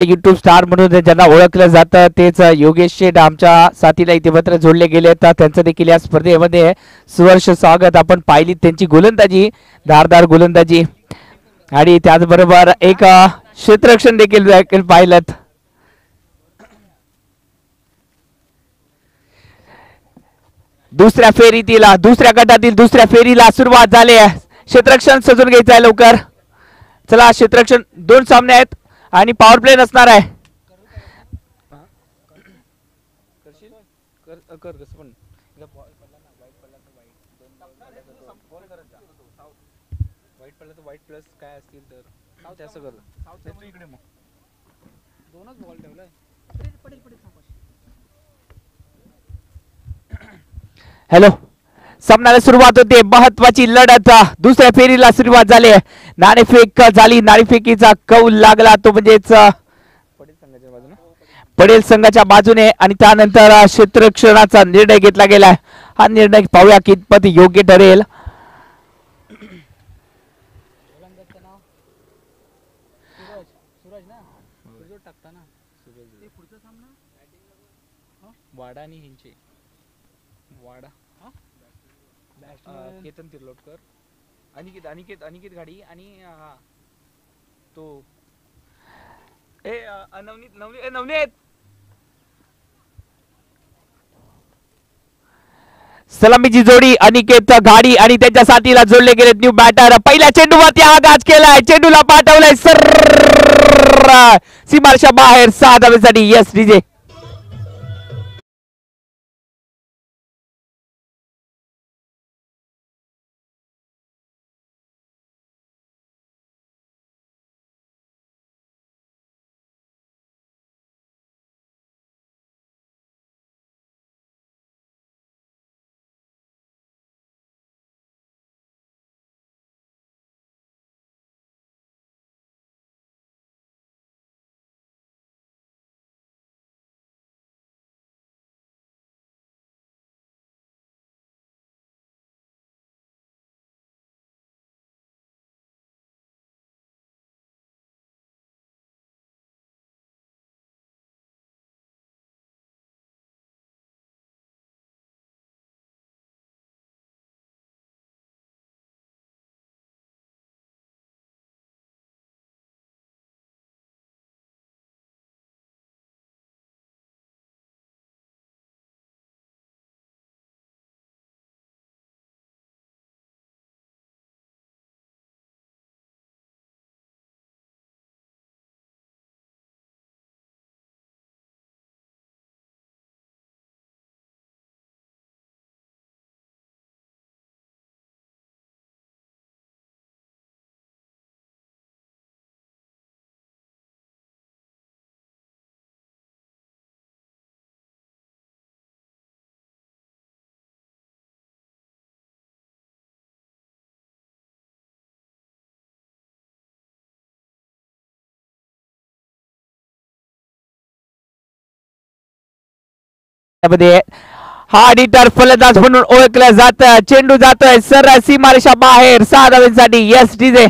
YouTube star म्हणून ज्यांना ओळखलं जातं तेच योगेश शेठ आमच्या साथीला इथे मात्र जोडले गेले तर त्यांचं देखील या स्पर्धेमध्ये सुवर्ष स्वागत. आपण पाहिली त्यांची गोलंदाजी, धारदार गोलंदाजी आणि त्याचबरोबर एक क्षेत्ररक्षण देखील पाहिलं. दुसऱ्या फेरीतील दुसऱ्या गटातील दुसऱ्या फेरीला सुरुवात झाली आहे. क्षेत्ररक्षण सजून घ्यायचं आहे लवकर. चला क्षेत्ररक्षण 2 सामने आहेत आणि पॉवर प्ले नसणार आहे. हॅलो, सामन्याला सुरुवात होते. महत्वाची लढत दुसऱ्या फेरीला सुरुवात झाली. नाणेफेक झाली. नाणेफेकीचा कौल लागला तो म्हणजेच पडेल संघाच्या बाजूने आणि त्यानंतर क्षेत्ररक्षणाचा निर्णय घेतला गेला. हा निर्णय पाहूया कितपत योग्य ठरेल. वाडा आणि हिंचे वाडा केतन तिर्लोटकर, अनिकेत अनिकेत अनिकेत गाडी आणि हा तो नवनीत सलामीची जोडी अनिकेत गाडी आणि त्याच्या साथीला जोडले गेले न्यू बॅटर. पहिल्या चेंडूवरती आघात केलाय. चेंडूला पाठवलाय सर सीमारेषा बाहेर. 6 धावेसाठी यस डीजे. हा डिटर फलंदाज म्हणून ओळखलं जात. चेंडू जातोय सरळ सीमारेषा बाहेर. 6 धावेसाठी यस डीजे.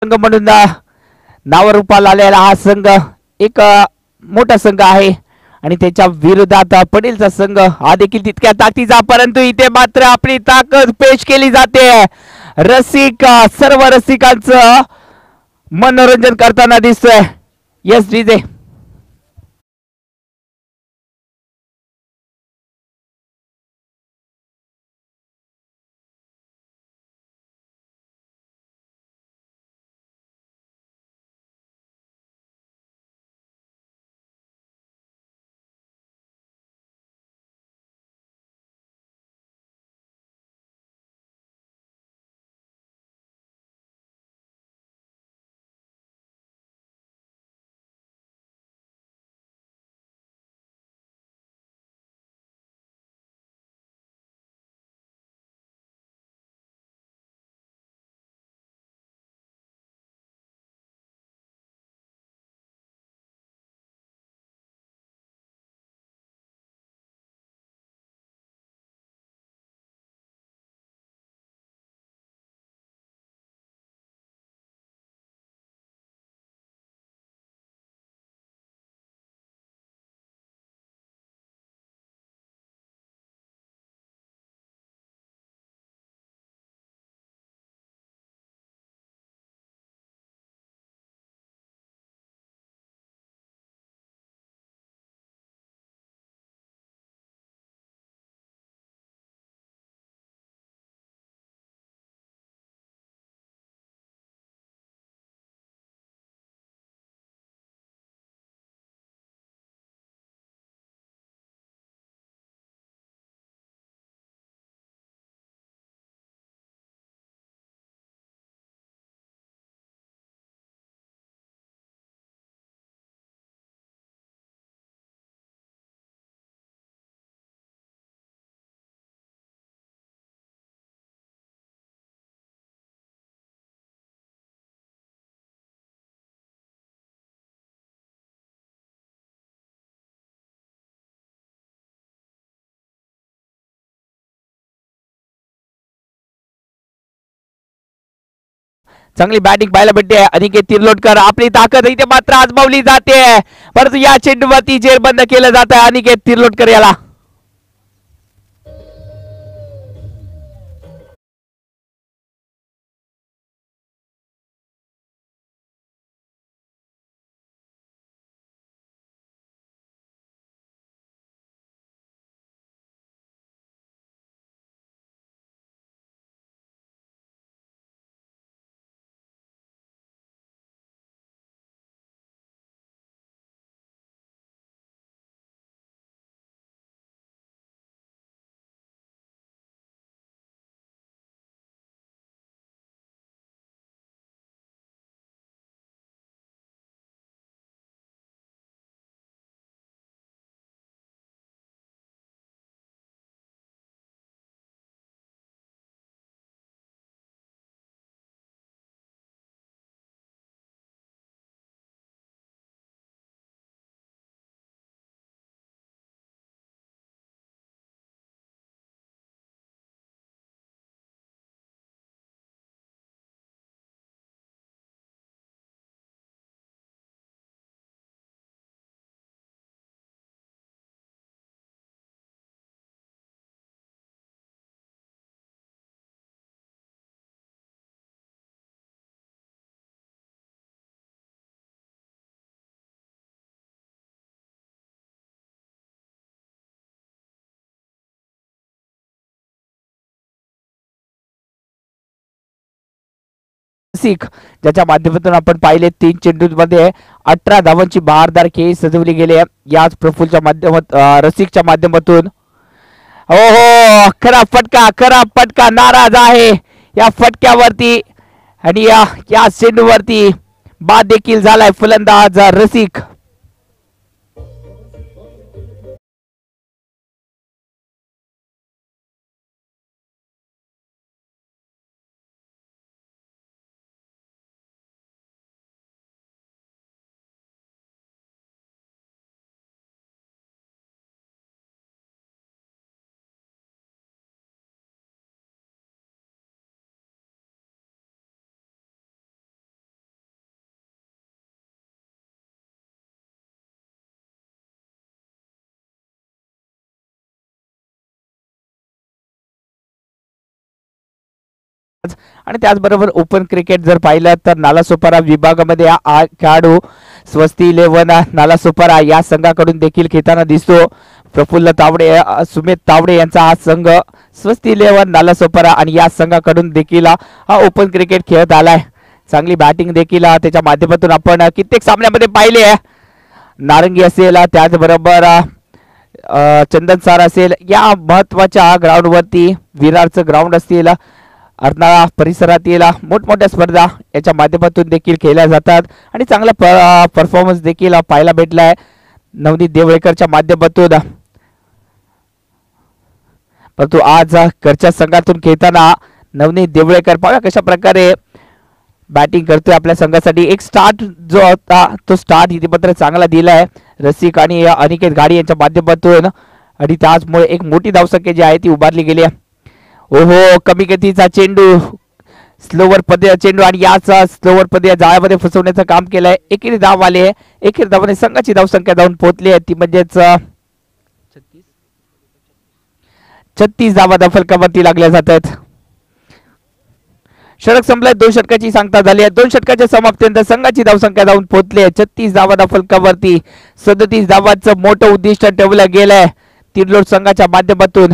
संघ म्हणून नावारूपाला आलेला हा संघ एक मोठा संघ आहे आणि त्याच्या विरोधात पटेलचा संघ हा देखील तितक्या ताकदीचा, परंतु इथे मात्र आपली ताकद पेश केली जाते. रसिक सर्व रसिकांचं मनोरंजन करताना दिसतोय. Yes DJ. चांगली बॅटिंग पाहायला भेटते. अनिकेत तिर्लोटकर आपली ताकद इथे मात्र आजमावली जाते, परंतु या चेंडूवरती जेर बंद केलं जात आहे अनिकेत तिर्लोटकर याला. रसिक ज्याच्या माध्यमातून आपण पाहिले 3 चेंडूंमध्ये 18 धावांची बहारदार खेळी सजवली गेली आहे याच प्रफुलच्या माध्यमात रसिकच्या माध्यमातून. हो हो, खरा फटका नाराज आहे या फटक्यावरती आणि या चेंडूवरती बाद देखील झालाय फलंदाज रसिक. आणि त्याचबरोबर ओपन क्रिकेट जर पाहिलं तर नालासोपारा विभागामध्ये हा खेळाडू स्वस्ती 11 नालासोपारा या संघाकडून देखील खेळताना दिसतो. प्रफुल्ल तावडे सुमित तावडे यांचा हा संघ स्वस्ती 11 नालासोपारा आणि या संघाकडून देखील हा ओपन क्रिकेट खेळत आलाय. चांगली बॅटिंग देखील त्याच्या माध्यमातून आपण कित्येक सामन्यामध्ये पाहिले आहे. नारंगी असेल त्याचबरोबर चंदन सार असेल या महत्वाच्या ग्राउंडवरती विरारचं ग्राउंड असतील अर्नाळा परिसरातील मोठमोठ्या स्पर्धा याच्या माध्यमातून देखील खेळल्या जातात आणि चांगला परफॉर्मन्स देखील पाहायला भेटलाय नवनीत देवळेकरच्या माध्यमातून. परंतु आज घरच्या संघातून खेळताना नवनीत देवळेकर पाहूया कशा प्रकारे बॅटिंग करतोय आपल्या संघासाठी. एक स्टार्ट जो होता तो स्टार्ट इथे मात्र चांगला दिलाय रसिक आणि अनिकेत घाडी यांच्या माध्यमातून आणि त्याचमुळे एक मोठी धावसंख्या जी आहे ती उभारली गेली आहे. ओहो कमी गतीचा चेंडू स्लोवर पदे चेंडू आणि याच स्लोवर पदे जाळ्यामध्ये फसवण्याचं काम केलंय. एकेरी धाव आले एकेरी धावाने संघाची धावसंख्या जाऊन पोहोचली आहे ती म्हणजेच 36 धावा फलकावरती लागल्या जातात. षटक संपलाय 2 षटकाची सांगता झाली आहे. 2 षटकाच्या समाप्तीनंतर संघाची धावसंख्या जाऊन पोहोचली आहे 36 धावा फलकावरती. 37 धावांचं मोठं उद्दिष्ट ठेवलं गेलंय तिरलोट संघाच्या माध्यमातून.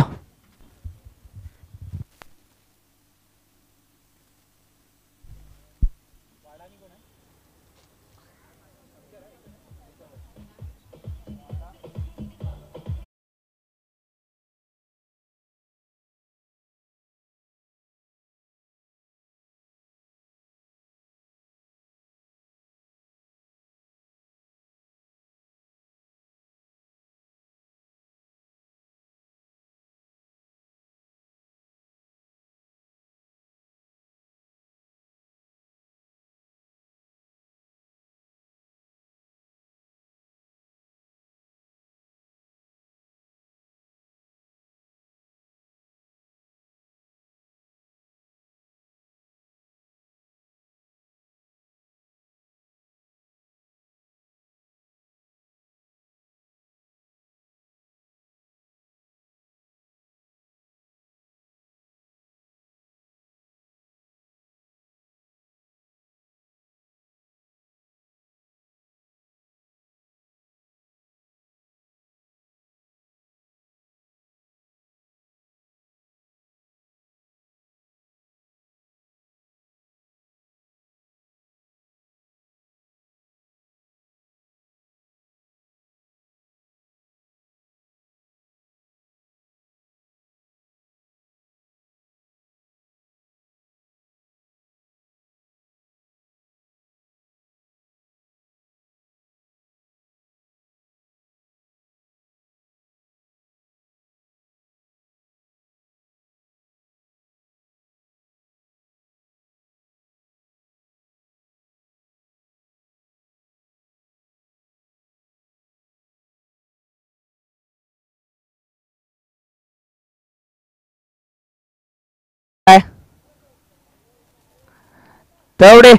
तेवढे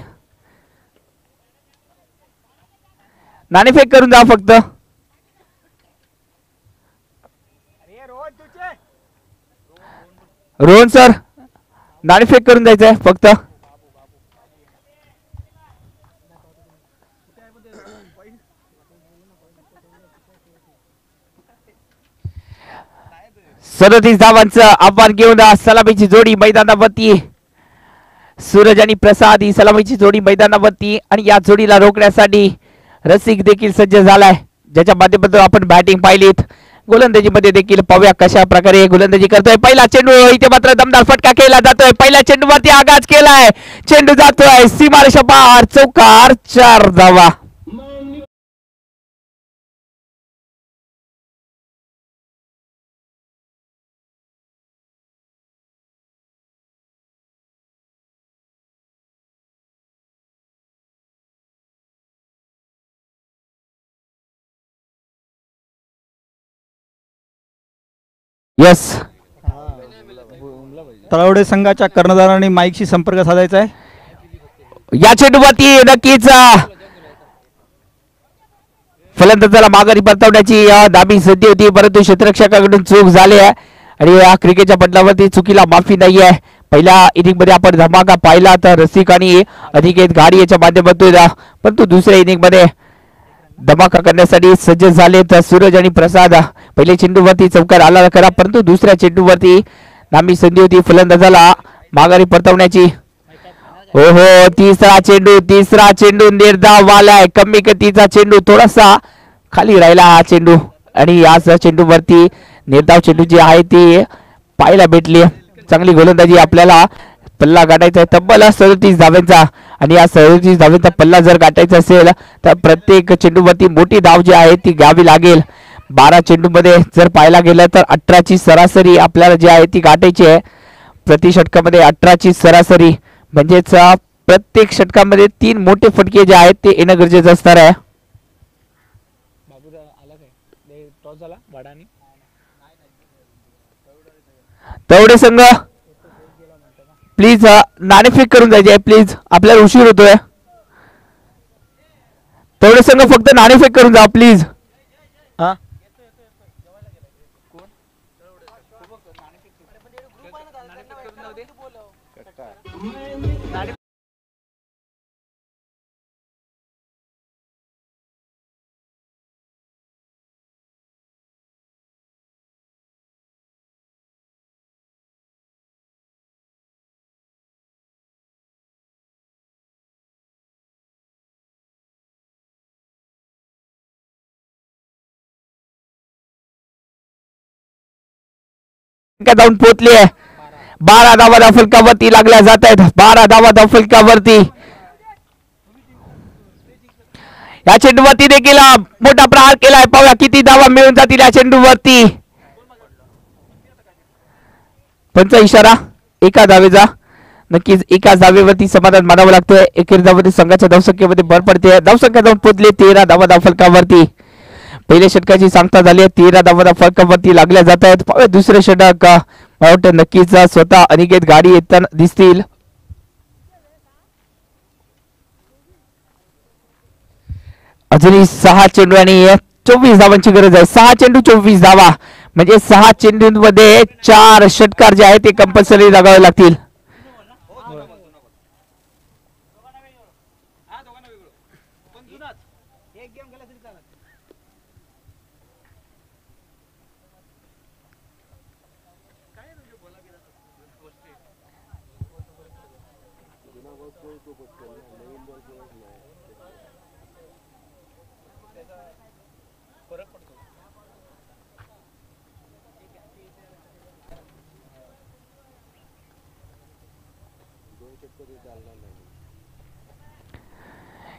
नाणेफेक करून जा फक्त. रोहन सर नाणेफेक करून जायचंय फक्त. सदतीस धावांचं आव्हान घेऊन सलामीची जोडी मैदानावरती. सूरज आणि प्रसाद ही सलामीची जोडी मैदानावरती आणि या जोडीला रोखण्यासाठी रसिक देखील सज्ज झालाय ज्याच्या माध्यमातून आपण बॅटिंग पाहिलीत. गोलंदाजी मध्ये देखील पाहूया कशा प्रकारे गोलंदाजी करतोय. पहिला चेंडू इथे मात्र दमदार फटका केला जातोय. पहिल्या चेंडूवरती आगाज केलाय. चेंडू जातोय सीमारेषा पार चौकार 4 धावा. यस तळवडे संघाच्या कर्णधारांनी माईकशी संपर्क साधायचा आहे. या चेंडूवरती नक्कीच फलंदाजाला माघारी परतवण्याची दाबी संधी होती परंतु क्षेत्ररक्षकाकडून चूक झाली आहे आणि या क्रिकेटच्या पटलावरती चुकीला माफी नाही आहे. पहिल्या इनिंग मध्ये आपण धमाका पाहिला तर रसिक आणि अनिकेत घाडी याच्या माध्यमातून, परंतु दुसऱ्या इनिंग मध्ये धमाका करण्यासाठी सज्ज झाले तर सूरज आणि प्रसाद. पहिले चेंडूवरती चौकार आला करा, परंतु दुसऱ्या चेंडूवरती नामी संधी होती फलंदाजाला माघारी परतवण्याची. हो हो, तिसरा चेंडू निर्धाव आलाय. कमी गतीचा चेंडू, थोडासा खाली राहिला हा चेंडू आणि याच चेंडूवरती निर्धाव चेंडू जी आहे ती पाहायला भेटली. चांगली गोलंदाजी, आपल्याला पल्ला गाठायचा आहे तब्बल 37 धाव्यांचा आणि या 37 धाव्यांचा पल्ला जर गाठायचा असेल तर प्रत्येक चेंडूवरती मोठी धाव जी आहे ती घ्यावी लागेल. 12 चेंडूमध्ये जर पाहायला गेलं तर 18ची सरासरी आपल्याला जी आहे ती गाठायची आहे. प्रति षटकामध्ये 18ची सरासरी, म्हणजेच प्रत्येक षटकामध्ये 3 मोठे फटके जे आहेत ते येणं गरजेचं असणार आहे. तेवढे संघ प्लीज नाणेफेक करून जायचे प्लीज, आपल्याला उशीर होतोय. तेवढे संघ फक्त नाणेफेक करून जा प्लीज. हा, जाऊन पोहोचली आहे. 12 धावा फलकावरती लागल्या जात आहेत. 12 धावा फलकावरती. या चेंडूवरती देखील मोठा प्रहार केलाय. पाहूया किती धावा मिळून जातील या चेंडूवरती. पंच इशारा एका धावेचा, नक्कीच एका धावेवरती समाधान मानावं लागतंय. एकेरी धावेवरती संघाच्या धावसंख्येमध्ये भर पडते. धावसंख्या जाऊन पोहोचली 13 धावा फलकावरती. पहिल्या षटकाची सांगता झाली आहे. 13 धावा फलकावरती लागल्या जात आहेत. पाहूया दुसरे षटक, मला वाटतं नक्कीच स्वतः अनिकेत घाडी येताना दिसतील. अजूनही 6 चेंडू आणि 24 धावांची गरज आहे. 6 चेंडू 24 धावा, म्हणजे 6 चेंडूंमध्ये 4 षटकार जे आहेत ते कंपल्सरी लागावे लागतील.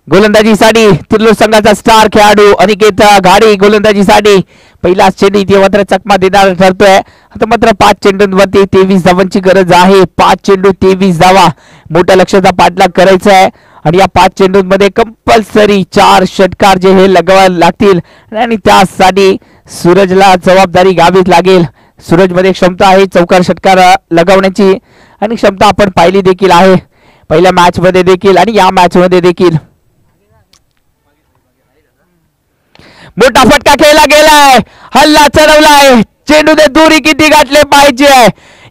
गोलंदाजीसाठी तिर्लोक संघाचा स्टार खेळाडू अनिकेत घाडी गोलंदाजीसाठी पहिला चेंडू इथे मात्र चकमा देणार ठरतोय. आता मात्र 5 चेंडूंवरती 23 धावांची गरज आहे. 5 चेंडू 23 धावा, मोठ्या लक्ष्याचा पाठलाग करायचा आहे आणि या 5 चेंडूंमध्ये कंपल्सरी 4 षटकार जे हे लगावायला लागतील आणि त्यासाठी सूरजला जबाबदारी घ्यावीच लागेल. सूरजमध्ये क्षमता आहे चौकार षटकार लगावण्याची आणि क्षमता आपण पाहिली देखील आहे पहिल्या मॅच मध्ये देखील आणि या मॅच मध्ये देखील. मोठा फटका खेळला गेलाय, हल्ला चढवलाय. चेंडूने दुरी किती गाठले पाहिजे,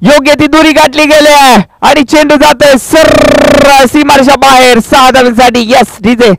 योग्य ती दुरी गाठली गेली आहे आणि चेंडू जातोय सर्र सीमारेषा बाहेर 6 धावांसाठी. यस डीजे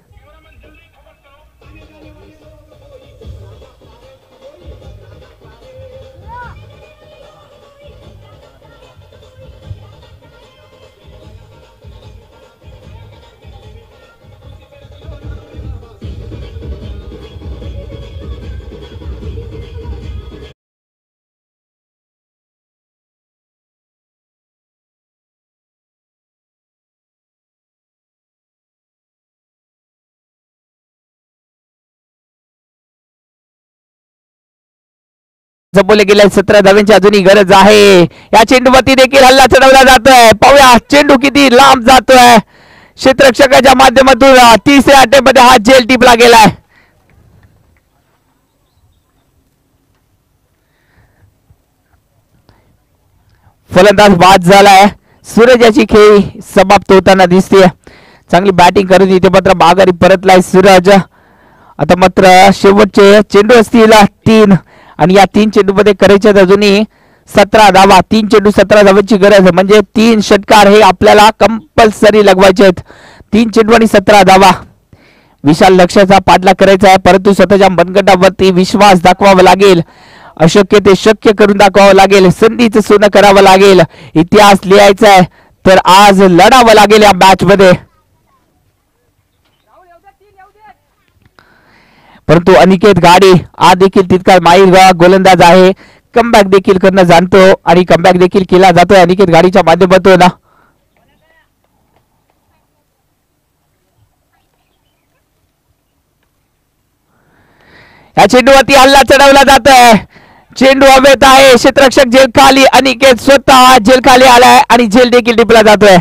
जपवले गेले. 17 धावांची अजूनही गरज आहे. या चेंडूवरती देखील हल्ला चढवला जातोय. पाहूया चेंडू किती लांब जातोय. क्षेत्ररक्षकाच्या माध्यमातून तिसऱ्या अटेमध्ये हा जेल टिपला गेलाय. फलंदाज बाद झालाय. सूरज याची खेळी समाप्त होताना दिसते. चांगली बॅटिंग करून इथे मात्र माघारी परतलाय सूरज. आता मात्र शेवटचे चेंडू असतील 3 आणि या 3 चेंडू मध्ये करायचे अजूनही 17 धावा, 3 चेंडू 17 धावांची गरज, म्हणजे 3 षटकार हे आपल्याला कंपल्सरी लगवायचे आहेत. 3 चेंडू आणि 17 धावा. विशाल लक्ष्याचा पाठलाग करायचा आहे, परंतु स्वतःच्या मनगटावरती विश्वास दाखवावा लागेल. अशक्य ते शक्य करून दाखवावं लागेल. संधीचं सोनं करावं लागेल. इतिहास लिहायचा आहे तर आज लढावं लागेल या मॅच मध्ये. परंतु अनिकेत गाडी आज देखील तितका माहीर गोलंदाज आहे. कमबॅक देखील करणं जाणतो आणि कमबॅक देखील केला जातोय अनिकेत गाडीच्या माध्यमातून. या चेंडूवरती हल्ला चढवला जातोय. चेंडू हवेत आहे. क्षेत्ररक्षक झेल खाली. अनिकेत स्वतः झेल खाली आलाय आणि झेल देखील टिपला जातोय.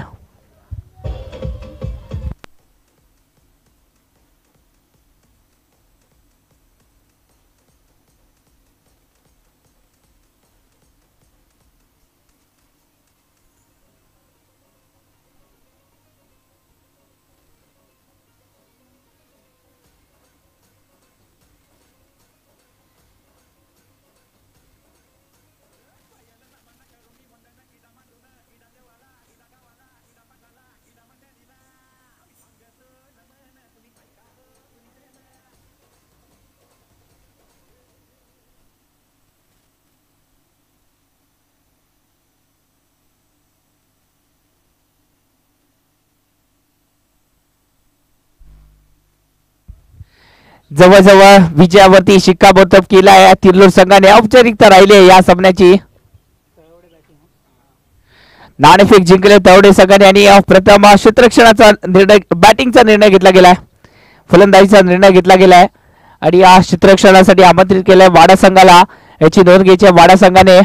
जवळजवळ विजयावरती शिक्कामोर्तब केला आहे तिर्लोर संघाने. औपचारिकता राहिली या सामन्याची. नाणेफेक जिंकले तवडे संघाने आणि प्रथम क्षेत्ररक्षणाचा निर्णय, बॅटिंगचा निर्णय घेतला गेलाय, फलंदाजीचा निर्णय घेतला गेलाय आणि या क्षेत्ररक्षणासाठी आमंत्रित केलंय वाडा संघाला. याची नोंद घ्यायची वाडा संघाने.